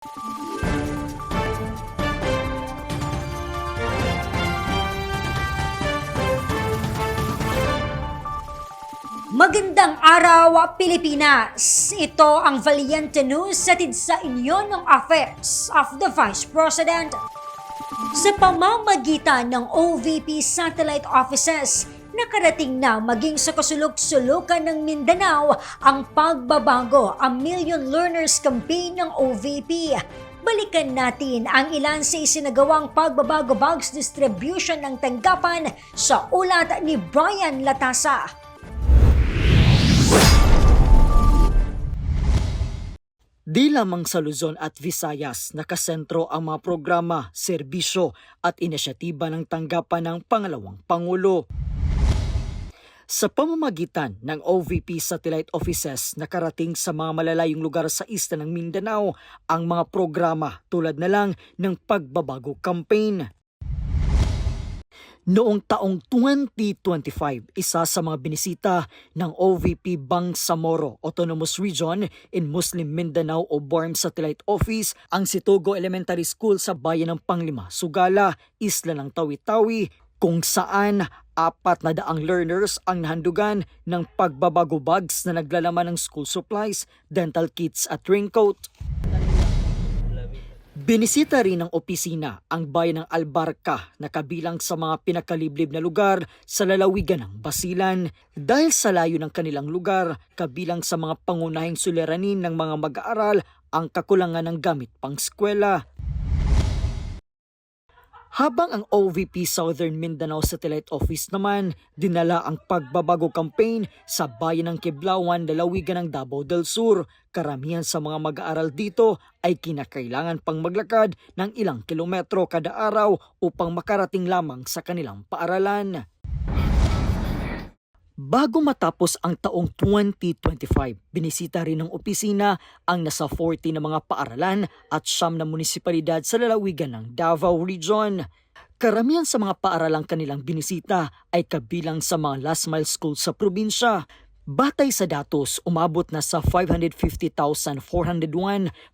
Magandang araw, Pilipinas! Ito ang Valiente News hatid sa inyo ng Office of the Vice President. Sa pamamagitan ng OVP satellite offices, nakarating na maging sa kasulok-sulukan ng Mindanao ang pagbabago, ang Million Learners Campaign ng OVP. Balikan natin ang ilan sa isinagawang pagbabago bags distribution ng tanggapan sa ulat ni Brian Latasa. Di lamang sa Luzon at Visayas nakasentro ang mga programa, serbisyo at inisyatiba ng tanggapan ng pangalawang Pangulo. Sa pamamagitan ng OVP satellite offices nakarating sa mga malalayong lugar sa isla ng Mindanao ang mga programa tulad na lang ng pagbabago campaign. Noong taong 2025, isa sa mga binisita ng OVP Bangsamoro Autonomous Region in Muslim Mindanao o BORM Satellite Office ang Situgo Elementary School sa bayan ng Panglima, Sugala, Isla ng Tawi-Tawi, kung saan 400 learners ang nahandugan ng pagbabago bags na naglalaman ng school supplies, dental kits at raincoat. Binisita rin ng opisina ang bayan ng Albarca na kabilang sa mga pinakaliblib na lugar sa lalawigan ng Basilan. Dahil sa layo ng kanilang lugar, kabilang sa mga pangunahing suliranin ng mga mag-aaral ang kakulangan ng gamit pang eskwela. Habang ang OVP Southern Mindanao Satellite Office naman dinala ang pagbabago campaign sa bayan ng Kiblawan, lalawigan ng Davao del Sur. Karamihan sa mga mag-aaral dito ay kinakailangan pang maglakad ng ilang kilometro kada araw upang makarating lamang sa kanilang paaralan. Bago matapos ang taong 2025, binisita rin ng opisina ang nasa 40 na mga paaralan at 9 na munisipalidad sa lalawigan ng Davao Region. Karamihan sa mga paaralang kanilang binisita ay kabilang sa mga last mile schools sa probinsya. Batay sa datos, umabot na sa 550,401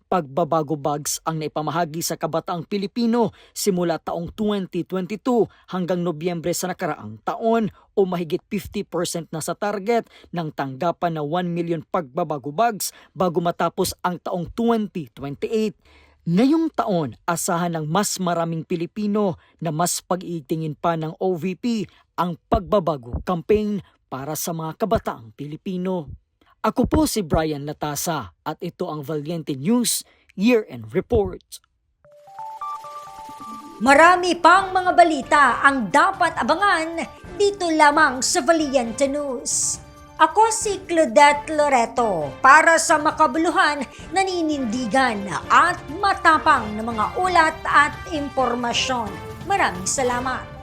pagbabago bags ang naipamahagi sa kabataang Pilipino simula taong 2022 hanggang Nobyembre sa nakaraang taon o mahigit 50% na sa target ng tanggapan na 1 million pagbabago bags bago matapos ang taong 2028. Ngayong taon, asahan ng mas maraming Pilipino na mas pag-itingin pa ng OVP ang pagbabago campaign para sa mga kabataang Pilipino. Ako po si Brian Latasa at ito ang Valiente News Year-End Report. Marami pang mga balita ang dapat abangan dito lamang sa Valiente News. Ako si Claudette Loreto para sa makabuluhan, naninindigan at matapang na mga ulat at impormasyon. Maraming salamat.